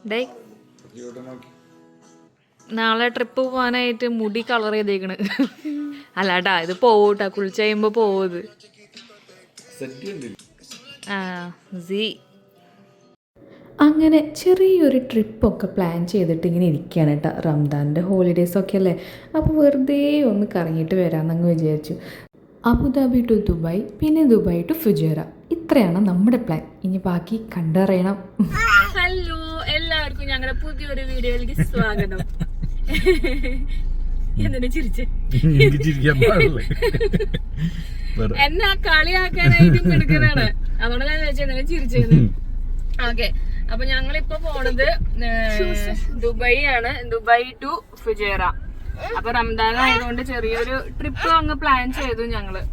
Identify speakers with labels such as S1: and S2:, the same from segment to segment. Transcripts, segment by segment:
S1: Day നാളെ trip പോകാനായിട്ട് മുടി കളർ ചെയ്തേക്കണ്. അല്ലാട്ടാ ഇത് പോവൂട്ടാ, കുളിച്ച് കഴിയുമ്പോ പോവത്.
S2: അങ്ങനെ ചെറിയൊരു ട്രിപ്പൊക്കെ പ്ലാൻ ചെയ്തിട്ട് ഇങ്ങനെ ഇരിക്കുകയാണ് കേട്ടോ. റംദാൻ്റെ ഹോളിഡേയ്സൊക്കെ അല്ലേ, അപ്പോൾ വെറുതെ ഒന്ന് കറങ്ങിയിട്ട് വരാമെന്നങ്ങ് വിചാരിച്ചു. അബുദാബി ടു ദുബായ്, പിന്നെ ദുബായ് ടു ഫുജേറ, ഇത്രയാണ് നമ്മുടെ പ്ലാൻ. ഇനി ബാക്കി കണ്ടറിയണം.
S1: ഹലോ എല്ലാവർക്കും ഞങ്ങളുടെ പുതിയൊരു വീഡിയോയിലേക്ക് സ്വാഗതം. എന്തിനാ ചിരിച്ചേ? എന്നാ കളിയാക്കാനായിട്ട് എടുക്കുന്നതാണ്, അതുകൊണ്ട് ഞാൻ ചോദിച്ചെന്തിനാ ചിരിച്ചേന്ന്. ഓക്കെ, അപ്പൊ ഞങ്ങളിപ്പോ പോണത് ദുബായ് ആണ്, ദുബായ് ടു ഫുജേറ. അപ്പൊ റംദാൻ ആയതുകൊണ്ട് ചെറിയൊരു ട്രിപ്പ് അങ്ങ് പ്ലാൻ ചെയ്തു ഞങ്ങള്.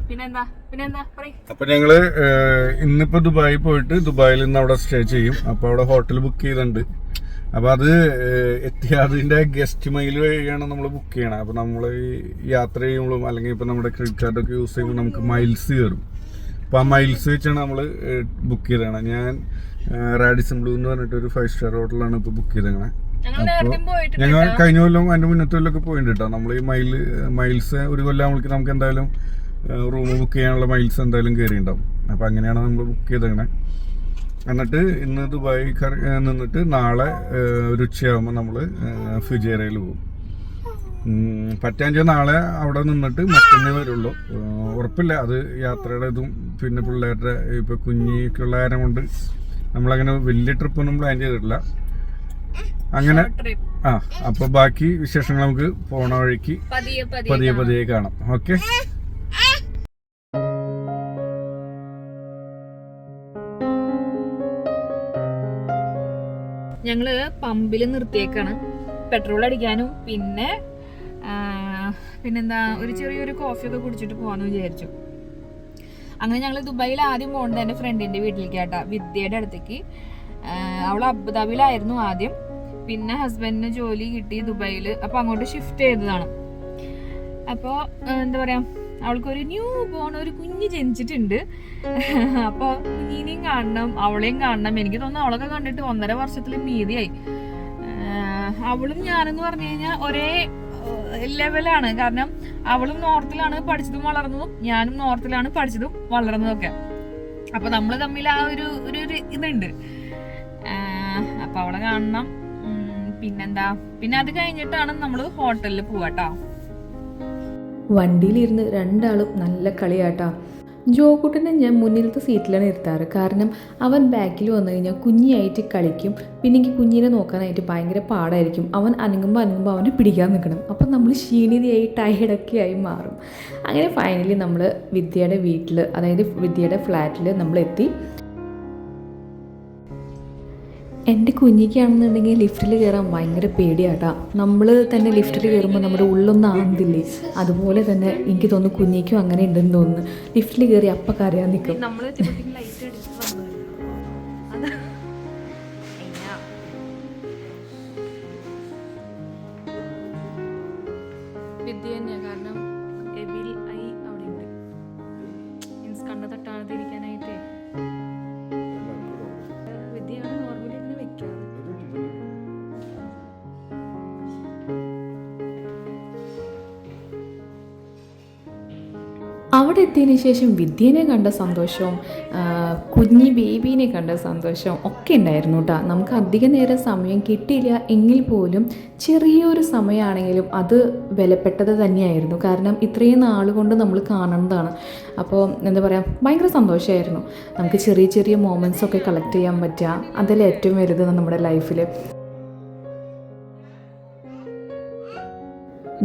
S1: പിന്നെന്താ പറയ്.
S3: അപ്പൊ ഞങ്ങള് ഇന്നിപ്പോ ദുബായി പോയിട്ട് ദുബായിൽ നിന്ന് അവിടെ സ്റ്റേ ചെയ്യും. അപ്പൊ അവിടെ ഹോട്ടൽ ബുക്ക് ചെയ്തിട്ടുണ്ട്. അപ്പൊ അത് എത്തിയാദിന്റെ ഗസ്റ്റ് മൈൽ വഴിയാണ് നമ്മൾ ബുക്ക് ചെയ്യണം. അപ്പൊ നമ്മൾ യാത്ര ചെയ്യുമ്പോഴും അല്ലെങ്കിൽ ഇപ്പൊ നമ്മുടെ ക്രെഡിറ്റ് കാർഡൊക്കെ യൂസ് ചെയ്യുമ്പോൾ നമുക്ക് മൈൽസ് കയറും. അപ്പൊ ആ മൈൽസ് വെച്ചാണ് നമ്മൾ ബുക്ക് ചെയ്തേക്കണം. ഞാൻ റാഡിസൺ ബ്ലൂ എന്ന് പറഞ്ഞിട്ട് ഒരു 5 സ്റ്റാർ ഹോട്ടലാണ് ഇപ്പൊ ബുക്ക് ചെയ്തേക്കണേ. അപ്പോൾ ഞങ്ങൾ കഴിഞ്ഞ കൊല്ലം അതിന്റെ മുന്നത്തെ കൊല്ലമൊക്കെ പോയിട്ടുണ്ട് കേട്ടോ. നമ്മൾ ഈ മൈൽസ് ഒരു കൊല്ലം നമ്മൾക്ക് നമുക്ക് എന്തായാലും റൂം ബുക്ക് ചെയ്യാനുള്ള മൈൽസ് എന്തായാലും കയറിയിട്ടുണ്ടാവും. അപ്പം അങ്ങനെയാണ് നമ്മൾ ബുക്ക് ചെയ്തേക്കണേ. എന്നിട്ട് ഇന്ന് ദുബായി നിന്നിട്ട് നാളെ ഒരു ഉച്ചയാകുമ്പോൾ നമ്മൾ ഫുജേറയിൽ പോകും. പറ്റാഞ്ച നാളെ അവിടെ നിന്നിട്ട് മറ്റന്നേ വരുള്ളൂ. ഉറപ്പില്ല, അത് യാത്രയുടെ ഇതും പിന്നെ പിള്ളേരുടെ ഇപ്പൊ കുഞ്ഞിക്കുള്ള കാര്യം കൊണ്ട് നമ്മളങ്ങനെ വലിയ ട്രിപ്പൊന്നും പ്ലാൻ ചെയ്തിട്ടില്ല. അങ്ങനെ അപ്പൊ ബാക്കി വിശേഷങ്ങൾ നമുക്ക് പോണ വഴിക്ക് പതിയെ കാണാം. ഓക്കെ,
S1: ഞങ്ങള് പമ്പിൽ നിർത്തിയേക്കാണ് പെട്രോൾ അടിക്കാനും പിന്നെന്താ ഒരു ചെറിയൊരു കോഫിയൊക്കെ കുടിച്ചിട്ട് പോവാന്ന് വിചാരിച്ചു. അങ്ങനെ ഞങ്ങൾ ദുബായിൽ ആദ്യം പോകേണ്ടത് എൻ്റെ ഫ്രണ്ടിന്റെ വീട്ടിലേക്ക് കേട്ടാ, വിദ്യയുടെ അടുത്തേക്ക്. അവൾ അബുദാബിയിലായിരുന്നു ആദ്യം, പിന്നെ ഹസ്ബൻഡിന് ജോലി കിട്ടി ദുബായിൽ, അപ്പൊ അങ്ങോട്ട് ഷിഫ്റ്റ് ചെയ്തതാണ്. അപ്പോൾ എന്താ പറയാ, അവൾക്കൊരു ന്യൂ ബോൺ ഒരു കുഞ്ഞ് ജനിച്ചിട്ടുണ്ട്. അപ്പൊ കുഞ്ഞിനെയും കാണണം, അവളെയും കാണണം. എനിക്ക് തോന്നുന്നു അവളൊക്കെ കണ്ടിട്ട് 1.5 വർഷത്തിൽ മീതിയായി. അവളും ഞാനെന്ന് പറഞ്ഞു കഴിഞ്ഞാൽ ഒരേ ലെവലാണ്. കാരണം അവളും നോർത്തിലാണ് പഠിച്ചതും വളർന്നതും, ഞാനും നോർത്തിലാണ് പഠിച്ചതും വളർന്നതും ഒക്കെ. അപ്പൊ നമ്മൾ തമ്മിൽ ആ ഒരു ഇതുണ്ട്. അപ്പൊ അവളെ കാണണം. പിന്നെ അത് കഴിഞ്ഞിട്ടാണ് നമ്മൾ ഹോട്ടലിൽ പോവാട്ടോ.
S2: വണ്ടിയിലിരുന്ന് രണ്ടാളും നല്ല കളിയാട്ടാ. ജോക്കുട്ടനെ ഞാൻ മുന്നിലത്തെ സീറ്റിലാണ് ഇരുത്താറ്. കാരണം അവൻ ബാക്കിൽ വന്നു കഴിഞ്ഞാൽ കുഞ്ഞിയായിട്ട് കളിക്കും. പിന്നെ എനിക്ക് കുഞ്ഞിനെ നോക്കാനായിട്ട് ഭയങ്കര പാടായിരിക്കും. അവൻ അനങ്ങുമ്പോൾ അവനെ പിടിക്കാൻ നിൽക്കണം. അപ്പം നമ്മൾ ക്ഷീണിതയായി ടയർഡൊക്കെ ആയി മാറും. അങ്ങനെ ഫൈനലി നമ്മൾ വിദ്യയുടെ വീട്ടിൽ, അതായത് വിദ്യയുടെ ഫ്ലാറ്റിൽ നമ്മളെത്തി. എൻ്റെ കുഞ്ഞിക്കാണെന്നുണ്ടെങ്കിൽ ലിഫ്റ്റിൽ കയറാൻ ഭയങ്കര പേടിയാട്ടാ. നമ്മൾ തന്നെ ലിഫ്റ്റിൽ കയറുമ്പോൾ നമ്മുടെ ഉള്ളൊന്നും ആകുന്നില്ലേ, അതുപോലെ തന്നെ എനിക്ക് തോന്നുന്നു കുഞ്ഞിക്കും അങ്ങനെ ഉണ്ടെന്ന് തോന്നുന്നു. ലിഫ്റ്റിൽ കയറി അപ്പം കരയാൻ നിൽക്കും.
S1: വിദ്യ തന്നെയാണ്, കാരണം എവിൽ ഐ അവിടെ ഉണ്ട്. മീൻസ് കണ്ണ് തട്ടാതിരിക്കാനായിട്ടേ വിദ്യയാണ് നോർമലി ഇങ്ങനെ വെക്കാറ്.
S2: അവിടെ എത്തിയതിന് ശേഷം വിദ്യേനെ കണ്ട സന്തോഷവും കുഞ്ഞി ബേബീനെ കണ്ട സന്തോഷവും ഒക്കെ ഉണ്ടായിരുന്നു കേട്ടോ. നമുക്ക് അധികം നേരം സമയം കിട്ടിയില്ല എങ്കിൽ പോലും ചെറിയൊരു സമയമാണെങ്കിലും അത് വിലപ്പെട്ടത് തന്നെയായിരുന്നു. കാരണം ഇത്രയും നാളുകൊണ്ട് നമ്മൾ കാണുന്നതാണ്. അപ്പോൾ എന്താ പറയുക, ഭയങ്കര സന്തോഷമായിരുന്നു. നമുക്ക് ചെറിയ ചെറിയ മൊമെൻറ്റ്സ് ഒക്കെ കളക്ട് ചെയ്യാൻ പറ്റുക, അതല്ലേ ഏറ്റവും വലുത് നമ്മുടെ ലൈഫിൽ.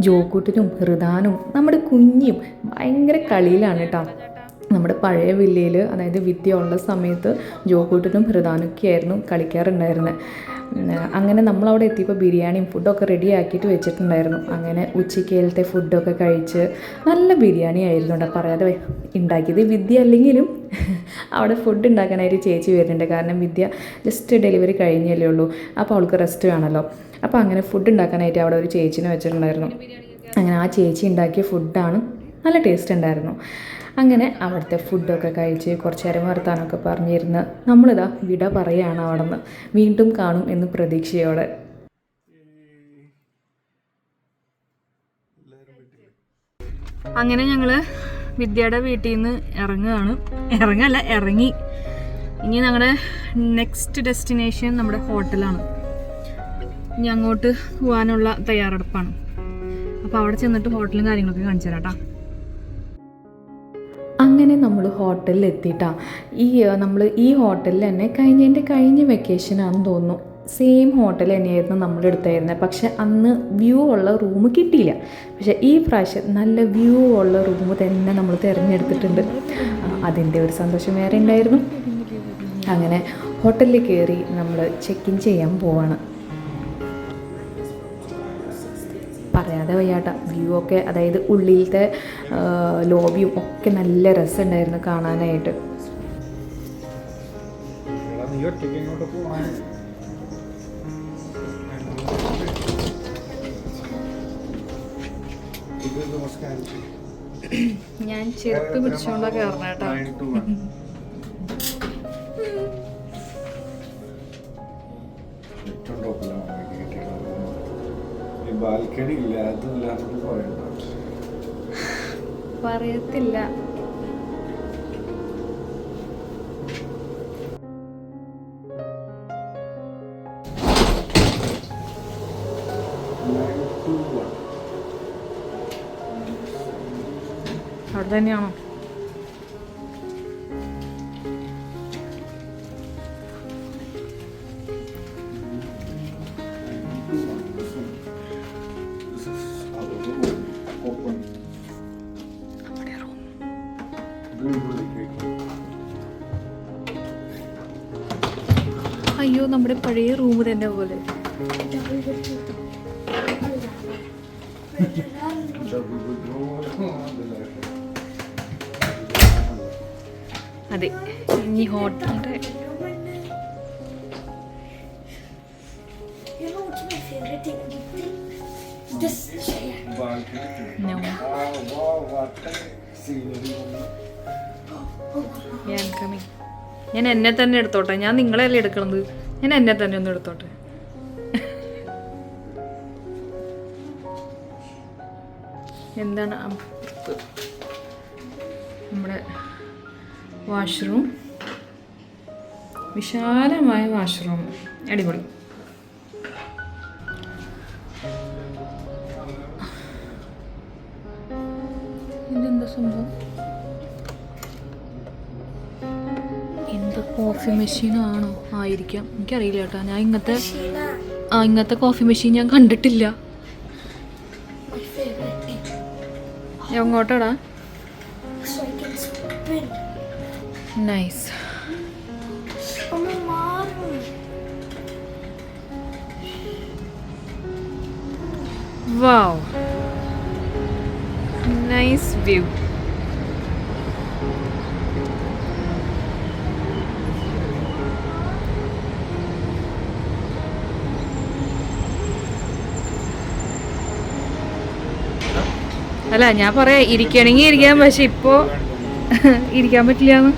S2: ജോക്കൂട്ടിനും ഹൃദാനും നമ്മുടെ കുഞ്ഞും ഭയങ്കര കളിയിലാണ് കേട്ടോ. നമ്മുടെ പഴയ വില്ലയിൽ, അതായത് വിദ്യ ഉള്ള സമയത്ത് ജോക്കൂട്ടിനും ഹൃദാനൊക്കെ ആയിരുന്നു കളിക്കാറുണ്ടായിരുന്നത്. അങ്ങനെ നമ്മളവിടെ എത്തിയപ്പോൾ ബിരിയാണിയും ഫുഡൊക്കെ റെഡി ആക്കിയിട്ട് വെച്ചിട്ടുണ്ടായിരുന്നു. അങ്ങനെ ഉച്ചക്കേലത്തെ ഫുഡൊക്കെ കഴിച്ച് നല്ല ബിരിയാണി ആയിരുന്നു കേട്ടോ. പറയാതെ ഉണ്ടാക്കിയത് വിദ്യ അല്ലെങ്കിലും അവിടെ ഫുഡ് ഉണ്ടാക്കാനായിട്ട് ചേച്ചി വരുന്നുണ്ട്. കാരണം വിദ്യ ജസ്റ്റ് ഡെലിവറി കഴിഞ്ഞല്ലേ ഉള്ളൂ, അപ്പോൾ അവൾക്ക് റെസ്റ്റ് വേണമല്ലോ. അപ്പോൾ അങ്ങനെ ഫുഡ് ഉണ്ടാക്കാനായിട്ട് അവിടെ ഒരു ചേച്ചിനെ വെച്ചിട്ടുണ്ടായിരുന്നു. അങ്ങനെ ആ ചേച്ചി ഉണ്ടാക്കിയ ഫുഡാണ്, നല്ല ടേസ്റ്റ് ഉണ്ടായിരുന്നു. അങ്ങനെ അവിടുത്തെ ഫുഡൊക്കെ കഴിച്ച് കുറച്ച് നേരം വർത്താനമൊക്കെ പറഞ്ഞിരുന്ന് നമ്മളിതാ വിട പറയുകയാണ് അവിടെ നിന്ന്. വീണ്ടും കാണും എന്ന് പ്രതീക്ഷയോടെ.
S1: അങ്ങനെ ഞങ്ങള് വിദ്യയുടെ വീട്ടിൽ നിന്ന് ഇറങ്ങി. ഇനി ഞങ്ങളുടെ നെക്സ്റ്റ് ഡെസ്റ്റിനേഷൻ നമ്മുടെ ഹോട്ടലാണ്. ഇനി അങ്ങോട്ട് പോകാനുള്ള തയ്യാറെടുപ്പാണ്. അപ്പോൾ അവിടെ ചെന്നിട്ട് ഹോട്ടലും കാര്യങ്ങളൊക്കെ കാണിച്ചു തരാം കേട്ടോ.
S2: അങ്ങനെ നമ്മൾ ഹോട്ടലിൽ എത്തിയിട്ടാ. നമ്മൾ ഈ ഹോട്ടലിൽ തന്നെ കഴിഞ്ഞ വെക്കേഷനാണെന്ന് തോന്നുന്നു സെയിം ഹോട്ടൽ തന്നെയായിരുന്നു നമ്മളെടുത്തായിരുന്നത്. പക്ഷെ അന്ന് വ്യൂ ഉള്ള റൂം കിട്ടിയില്ല. പക്ഷേ ഈ പ്രാവശ്യം നല്ല വ്യൂ ഉള്ള റൂം തന്നെ നമ്മൾ തിരഞ്ഞെടുത്തിട്ടുണ്ട്. അതിൻ്റെ ഒരു സന്തോഷം വേറെ ഉണ്ടായിരുന്നു. അങ്ങനെ ഹോട്ടലിൽ കയറി നമ്മൾ ചെക്ക് ഇൻ ചെയ്യാൻ പോവാണ്. പറയാതെ വയ്യാട്ട വ്യൂ ഒക്കെ, അതായത് ഉള്ളിലത്തെ ലോബിയും ഒക്കെ നല്ല രസമുണ്ടായിരുന്നു കാണാനായിട്ട്.
S1: ഞാൻ ചെരുപ്പ് പിടിച്ചോണ്ടാ കയറണ കേട്ടോ.
S3: ബാൽക്കണി ഇല്ല, അതില്ലാത്തത്
S1: പറയത്തില്ല. അവിടെ തന്നെയാണോ? അയ്യോ, നമ്മുടെ പഴയ റൂം തന്നെ പോലെ. അതെ, ഇനി ഹോട്ടലിന്റെ ഞാൻ എന്നെ തന്നെ എടുത്തോട്ടെ. ഞാൻ നിങ്ങളെയല്ലേ എടുക്കണത്. ഞാൻ എന്നെ തന്നെ ഒന്ന് എടുത്തോട്ടെ. എന്താണ് നമ്മുടെ വാഷ്റൂം, വിശാലമായ വാഷ്റൂം, അടിപൊളി. ഇതെന്താ സംഭവം? എന്താ കോഫി മെഷീനാണോ? ആയിരിക്കാം, എനിക്കറിയില്ല കേട്ടോ. ഞാൻ ഇങ്ങനത്തെ കോഫി മെഷീൻ ഞാൻ കണ്ടിട്ടില്ല. എങ്ങോട്ടാടാ? നൈസ്. വാവ്, നൈസ് വ്യൂ. അല്ല, ഞാൻ പറയാ ഇരിക്കണമെങ്കിൽ ഇരിക്കാം, പക്ഷെ ഇപ്പോ ഇരിക്കാൻ പറ്റില്ലാന്ന്.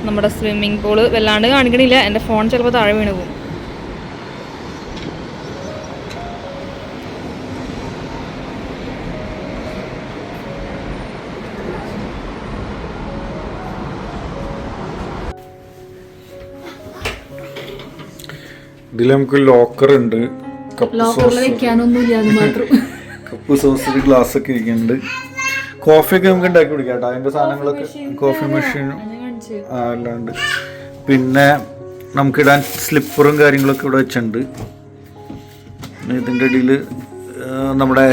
S1: നമ്മുടെ സ്വിമ്മിങ് പൂള് വല്ലാണ്ട് കാണിക്കണില്ല. എൻ്റെ ഫോൺ ചിലപ്പോൾ താഴെ വീണ് പോകും.
S3: ഇതിൽ നമുക്ക് ലോക്കർ ഉണ്ട്, കപ്പ് സോസ്, ഗ്ലാസ് ഒക്കെ ഇരിക്കുന്നുണ്ട്. കോഫി ഒക്കെ നമുക്ക് ഉണ്ടാക്കി കുടിക്കാം കേട്ടോ. അതിന്റെ സാധനങ്ങളൊക്കെ, കോഫി മെഷീനും അല്ലാണ്ട്. പിന്നെ നമുക്കിടാൻ സ്ലിപ്പറും കാര്യങ്ങളൊക്കെ ഇവിടെ വെച്ചിട്ടുണ്ട്. ഇതിൻ്റെ ഇടയിൽ നമ്മുടെ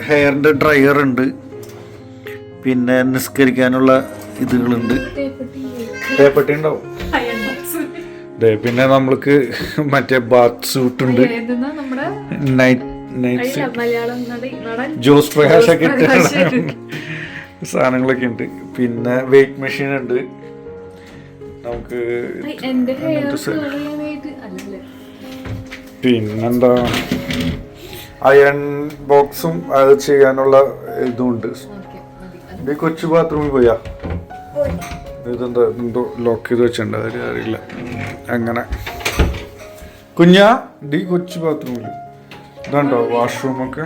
S3: ഹെയറിൻ്റെ ഡ്രയർ ഉണ്ട്. പിന്നെ നിസ്കരിക്കാനുള്ള ഇതുകളുണ്ട്, തേപ്പട്ടി ഉണ്ടാവും. പിന്നെ നമ്മൾക്ക് മറ്റേ ബാത്ത് സൂട്ട് ഉണ്ട്, ജോസ് പ്രകാശ് ഒക്കെ സാധനങ്ങളൊക്കെ ഉണ്ട്. പിന്നെ വെയിറ്റ് മെഷീൻ ഉണ്ട് നമുക്ക്. പിന്നെന്താ, അയൺ ബോക്സും അത് ചെയ്യാനുള്ള ഇതുണ്ട്. ഈ കൊച്ചു ബാത്റൂമിൽ പോയാ ഇതെന്താ എന്തോ ലോക്ക് ചെയ്ത് വെച്ചിട്ടുണ്ട്, അതിൽ അറിയില്ല. അങ്ങനെ കുഞ്ഞാ ഡി കൊച്ചു ബാത്റൂമിൽ ഇതുണ്ടോ വാഷ്റൂമൊക്കെ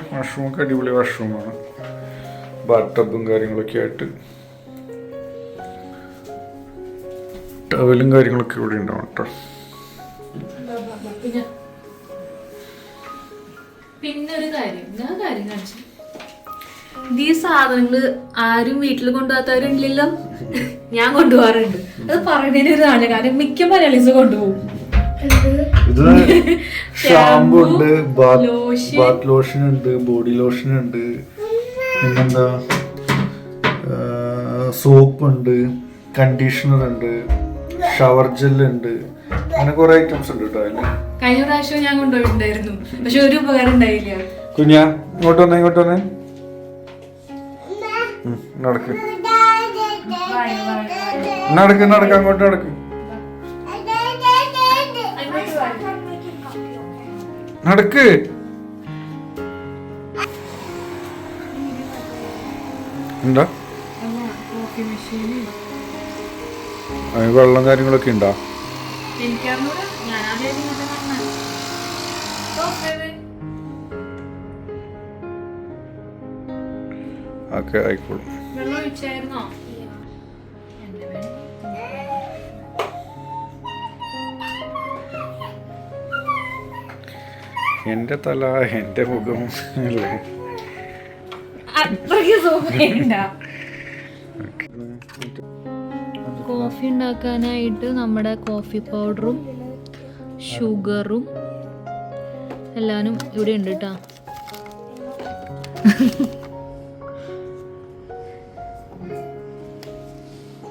S3: അടിപൊളി വാഷ്റൂമാണ്. ബാത്ത് ടബും കാര്യങ്ങളൊക്കെ ആയിട്ട് ടവലും കാര്യങ്ങളൊക്കെ ഇവിടെ ഉണ്ടാവും കേട്ടോ.
S1: പിന്നെ ഒരു കാര്യം കാണിച്ചു, ഈ സാധനങ്ങള് ആരും വീട്ടിൽ കൊണ്ടുപോകാത്തവരുണ്ടല്ലോ, ഞാൻ കൊണ്ടുപോകാറുണ്ട്. അത് പറയുന്നതിന് ഒരു ആണ്, കാരണം മിക്ക മലയാളീസ് കൊണ്ടുപോകും.
S3: ഇത് ഷാമ്പു ഉണ്ട്, ബാത്ത് ലോഷൻ ഉണ്ട്, ബോഡി ലോഷൻ ഉണ്ട്, പിന്നെന്താ സോപ്പ് ഉണ്ട്, കണ്ടീഷണർ ഉണ്ട്, ഷവർ ജെൽ ഉണ്ട്, അങ്ങനെ കുറെ ഐറ്റംസ് ഉണ്ട് കേട്ടോ അതില്.
S1: കഴിഞ്ഞ പ്രാവശ്യം ഞാൻ കൊണ്ടുപോയിട്ടുണ്ടായിരുന്നു, പക്ഷെ ഒരു ഉപകാരം ഉണ്ടായില്ല.
S3: കുഞ്ഞാ ഇങ്ങോട്ട് വന്നേ നടക്ക് അങ്ങോട്ട് നടക്ക് എന്താ വെള്ളം കാര്യങ്ങളൊക്കെ ഉണ്ടോ? ഓക്കെ ആയിക്കോളും. എന്റെ തല എന്റെ മുഖം അല്ലേ?
S1: കോഫി ഉണ്ടാക്കാനായിട്ട് നമ്മുടെ കോഫി പൗഡറും ഷുഗറും എല്ലാനും ഇവിടെ ഉണ്ട് കേട്ടോ.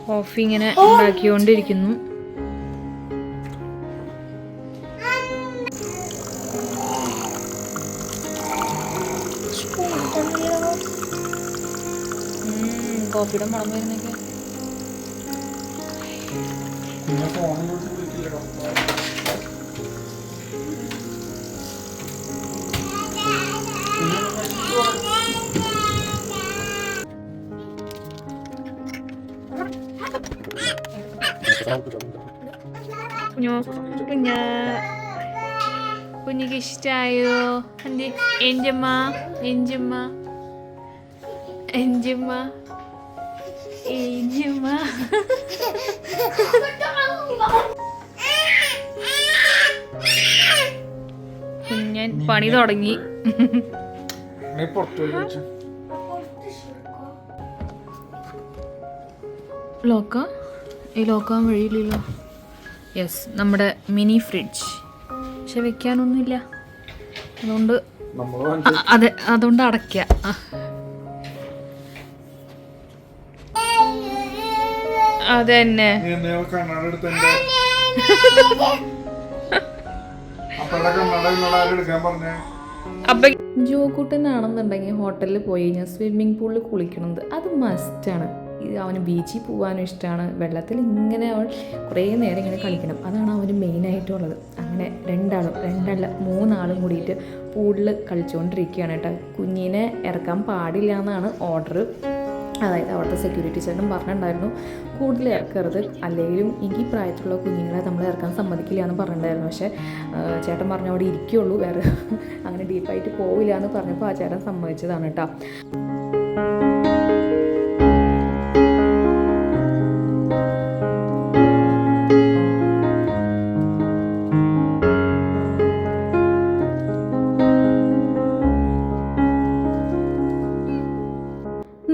S1: കോഫി ഇങ്ങനെ ഉണ്ടാക്കിക്കൊണ്ടിരിക്കുന്നു. കോഫിയുടെ മണം വരുന്നൊക്കെ കുഞ്ഞിക്ക് ഇഷ്ടായോ? എഞ്ചമ്മ കുഞ്ഞൻ പണി തുടങ്ങി. ലോക്കാൻ വഴിയില്ലല്ലോ. യെസ്, നമ്മുടെ മിനി ഫ്രിഡ്ജ്. പക്ഷെ വെക്കാനൊന്നുമില്ല, അതുകൊണ്ട് അടയ്ക്ക. അതന്നെ
S2: അപ്പൊ ജോക്കൂട്ടനാണെന്നുണ്ടെങ്കിൽ ഹോട്ടലിൽ പോയി കഴിഞ്ഞാൽ സ്വിമ്മിംഗ് പൂളിൽ കുളിക്കണത് അത് മസ്റ്റാണ്. അവന് ബീച്ചിൽ പോകാനും ഇഷ്ടമാണ്. വെള്ളത്തിൽ ഇങ്ങനെ അവൻ കുറേ നേരം ഇങ്ങനെ കളിക്കണം, അതാണ് അവന് മെയിനായിട്ടുള്ളത്. അങ്ങനെ മൂന്നാളും കൂടിയിട്ട് പൂളിൽ കളിച്ചുകൊണ്ടിരിക്കുകയാണ് കേട്ടോ. കുഞ്ഞിനെ ഇറക്കാൻ പാടില്ല എന്നാണ് ഓർഡർ. അതായത് അവിടുത്തെ സെക്യൂരിറ്റി ചേട്ടൻ പറഞ്ഞിട്ടുണ്ടായിരുന്നു കൂടുതൽ ഇറക്കരുത്, അല്ലെങ്കിലും ഈ പ്രായത്തിലുള്ള കുഞ്ഞുങ്ങളെ നമ്മൾ ഇറക്കാൻ സമ്മതിക്കില്ല എന്ന് പറഞ്ഞിട്ടുണ്ടായിരുന്നു. പക്ഷേ ചേട്ടൻ പറഞ്ഞു അവിടെ ഇരിക്കുകയുള്ളൂ, വേറെ അങ്ങനെ ഡീപ്പായിട്ട് പോവില്ല എന്ന് പറഞ്ഞപ്പോൾ ആ ചേട്ടൻ സമ്മതിച്ചതാണ് കേട്ടോ.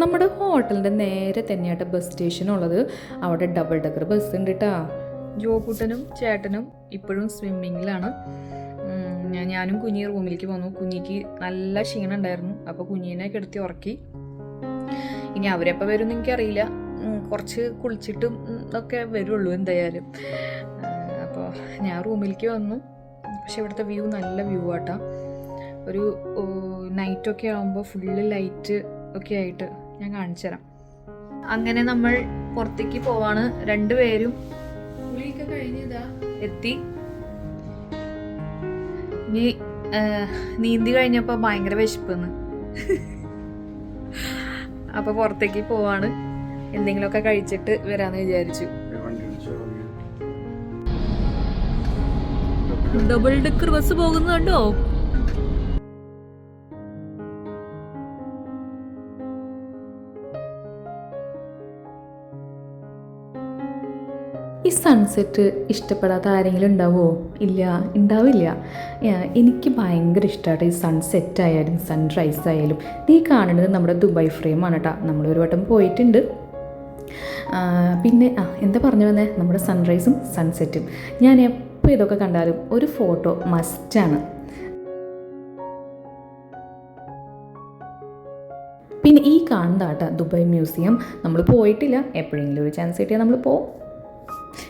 S2: നമ്മുടെ ഹോട്ടലിൻ്റെ നേരെ തന്നെയായിട്ട് ബസ് സ്റ്റേഷനുള്ളത്. അവിടെ ഡബിൾ ഡെക്കർ ബസ് ഉണ്ട് കേട്ടോ.
S1: ജോക്കൂട്ടനും ചേട്ടനും ഇപ്പോഴും സ്വിമ്മിങ്ങിലാണ്. ഞാനും കുഞ്ഞി റൂമിലേക്ക് പോന്നു. കുഞ്ഞിക്ക് നല്ല ക്ഷീണം ഉണ്ടായിരുന്നു, അപ്പോൾ കുഞ്ഞിനെ കിടത്തി ഉറക്കി. ഇനി അവരെപ്പോൾ വരും എന്ന് എനിക്കറിയില്ല, കുറച്ച് കുളിച്ചിട്ടും ഒക്കെ വരുള്ളൂ എന്തായാലും. അപ്പോൾ ഞാൻ റൂമിലേക്ക് വന്നു. പക്ഷെ ഇവിടുത്തെ വ്യൂ നല്ല വ്യൂ ആട്ടാ. ഒരു നൈറ്റൊക്കെ ആകുമ്പോൾ ഫുള്ള് ലൈറ്റ് ഒക്കെ ആയിട്ട് ഞാൻ കാണിച്ചു തരാം. അങ്ങനെ നമ്മൾ പുറത്തേക്ക് പോവാണ്. രണ്ടുപേരും കുളിയൊക്കെ കഴിഞ്ഞതാ എത്തി. ഇനി നീന്തി കഴിഞ്ഞപ്പോൾ ഭയങ്കര വിശപ്പെന്ന്. അപ്പോൾ പുറത്തേക്ക് പോവാണ്. എന്തെങ്കിലുമൊക്കെ കഴിച്ചിട്ട് വരാമെന്ന് വിചാരിച്ചു. ഡബിൾ ഡെക്കർ ബസ് പോകുന്നുണ്ടോ?
S2: ഈ സൺസെറ്റ് ഇഷ്ടപ്പെടാത്ത ആരെങ്കിലും ഉണ്ടാവുമോ? ഇല്ല, ഉണ്ടാവില്ല. എനിക്ക് ഭയങ്കര ഇഷ്ടമായിട്ട് ഈ സൺസെറ്റ് ആയാലും സൺറൈസ് ആയാലും. ഈ കാണുന്നത് നമ്മുടെ ദുബായ് ഫ്രെയിമാണ് കേട്ടോ. നമ്മളൊരു വട്ടം പോയിട്ടുണ്ട്. പിന്നെ എന്താ പറഞ്ഞു വന്നേ, നമ്മുടെ സൺറൈസും സൺസെറ്റും. ഞാൻ എപ്പോൾ ഇതൊക്കെ കണ്ടാലും ഒരു ഫോട്ടോ മസ്റ്റാണ്. പിന്നെ ഈ കാണുന്നതാട്ടോ ദുബായ് മ്യൂസിയം. നമ്മൾ പോയിട്ടില്ല, എപ്പോഴെങ്കിലും ഒരു ചാൻസ് കിട്ടിയാൽ നമ്മൾ പോകും.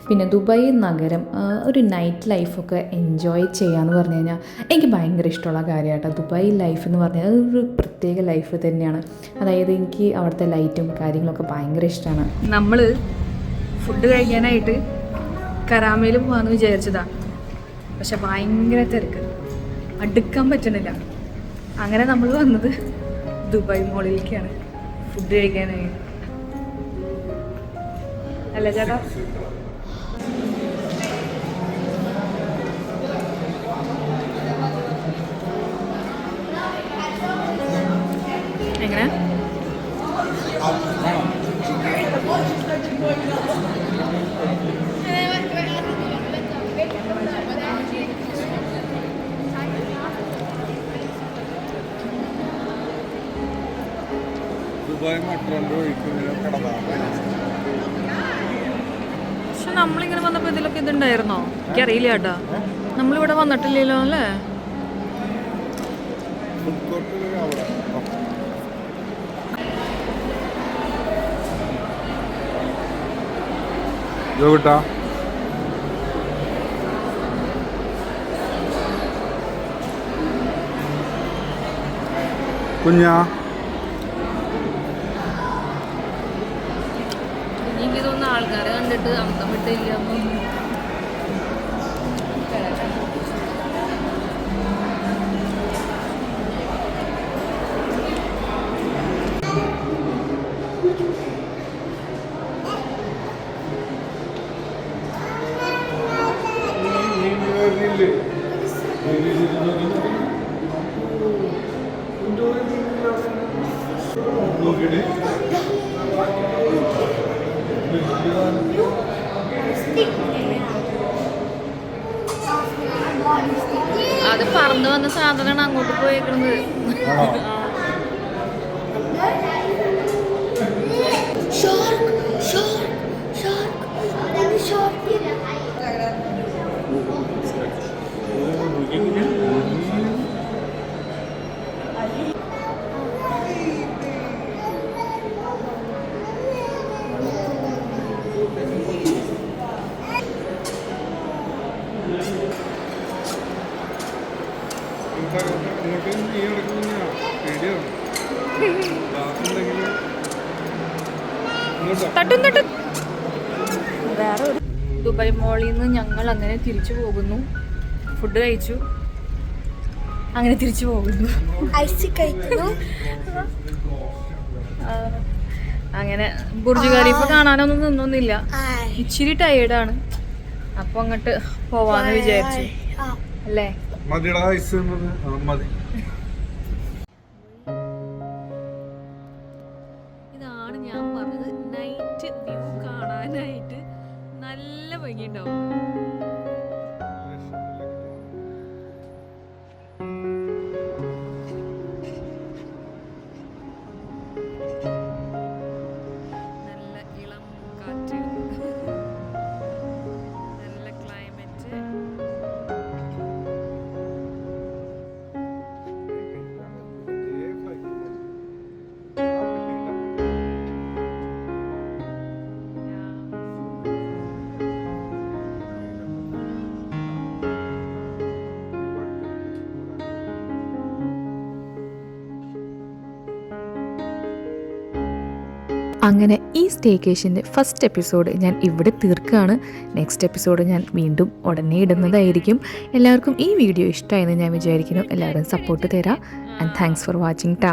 S2: പിന്നെ ദുബായ് നഗരം ഒരു നൈറ്റ് ലൈഫൊക്കെ എൻജോയ് ചെയ്യാന്ന് പറഞ്ഞു കഴിഞ്ഞാൽ എനിക്ക് ഭയങ്കര ഇഷ്ടമുള്ള കാര്യമാട്ടോ. ദുബായ് ലൈഫ് എന്ന് പറഞ്ഞാൽ അതൊരു പ്രത്യേക ലൈഫ് തന്നെയാണ്. അതായത് എനിക്ക് അവിടുത്തെ ലൈറ്റും കാര്യങ്ങളൊക്കെ ഭയങ്കര ഇഷ്ടമാണ്.
S1: നമ്മൾ ഫുഡ് കഴിക്കാനായിട്ട് കരാമയിൽ പോകാമെന്ന് വിചാരിച്ചതാ. പക്ഷെ ഭയങ്കര തിരക്ക്, അടുക്കാൻ പറ്റണില്ല. അങ്ങനെ നമ്മൾ വന്നത് ദുബായ് മോളിലേക്കാണ് ഫുഡ് കഴിക്കാനായി. അല്ല ചേട്ടാ? എങ്ങനെ? പക്ഷെ നമ്മളിങ്ങനെ വന്നപ്പോ ഇതിലൊക്കെ ഇതുണ്ടായിരുന്നോ? എനിക്കറിയില്ല കേട്ടാ. നമ്മളിവിടെ വന്നിട്ടില്ലല്ലോ അല്ലേ?
S3: കുഞ്ഞാ
S1: എനിക്ക് തോന്നുന്നു ആൾക്കാരെ കണ്ടിട്ട് അന്തം വിട്ടില്ല. അത് പറന്നു വന്ന സാധനമാണ് അങ്ങോട്ട് പോയേക്കുന്നത്. വേറെ ഒരു ദുബായ് മോളിൽ നിന്ന് ഞങ്ങൾ അങ്ങനെ തിരിച്ചു പോകുന്നു. ഫുഡ് കഴിച്ചു, അങ്ങനെ തിരിച്ചു പോകുന്നു. അങ്ങനെ ബുർജ് ഖലീഫ കാണാനൊന്നും നിന്നൊന്നുമില്ല. ഇച്ചിരി ടയേർഡാണ്. അപ്പൊ അങ്ങോട്ട് പോവാന്ന് വിചാരിച്ചു അല്ലേ? ഇതാണ് ഞാൻ പറഞ്ഞത്, നൈറ്റ് വ്യൂ കാണാനായിട്ട് നല്ല ഭംഗിയുണ്ടാവും. നല്ല ഇളം കാറ്റ്, നല്ല ക്ലൈമറ്റ്.
S2: അങ്ങനെ ഈ സ്റ്റേക്കേഷൻ്റെ ഫസ്റ്റ് എപ്പിസോഡ് ഞാൻ ഇവിടെ തീർക്കുകയാണ്. നെക്സ്റ്റ് എപ്പിസോഡ് ഞാൻ വീണ്ടും ഉടനെ ഇടുന്നതായിരിക്കും. എല്ലാവർക്കും ഈ വീഡിയോ ഇഷ്ടമായെന്ന് ഞാൻ വിചാരിക്കുന്നു. എല്ലാവരും സപ്പോർട്ട് തരാം. ആൻഡ് താങ്ക്സ് ഫോർ വാച്ചിങ് ടാ.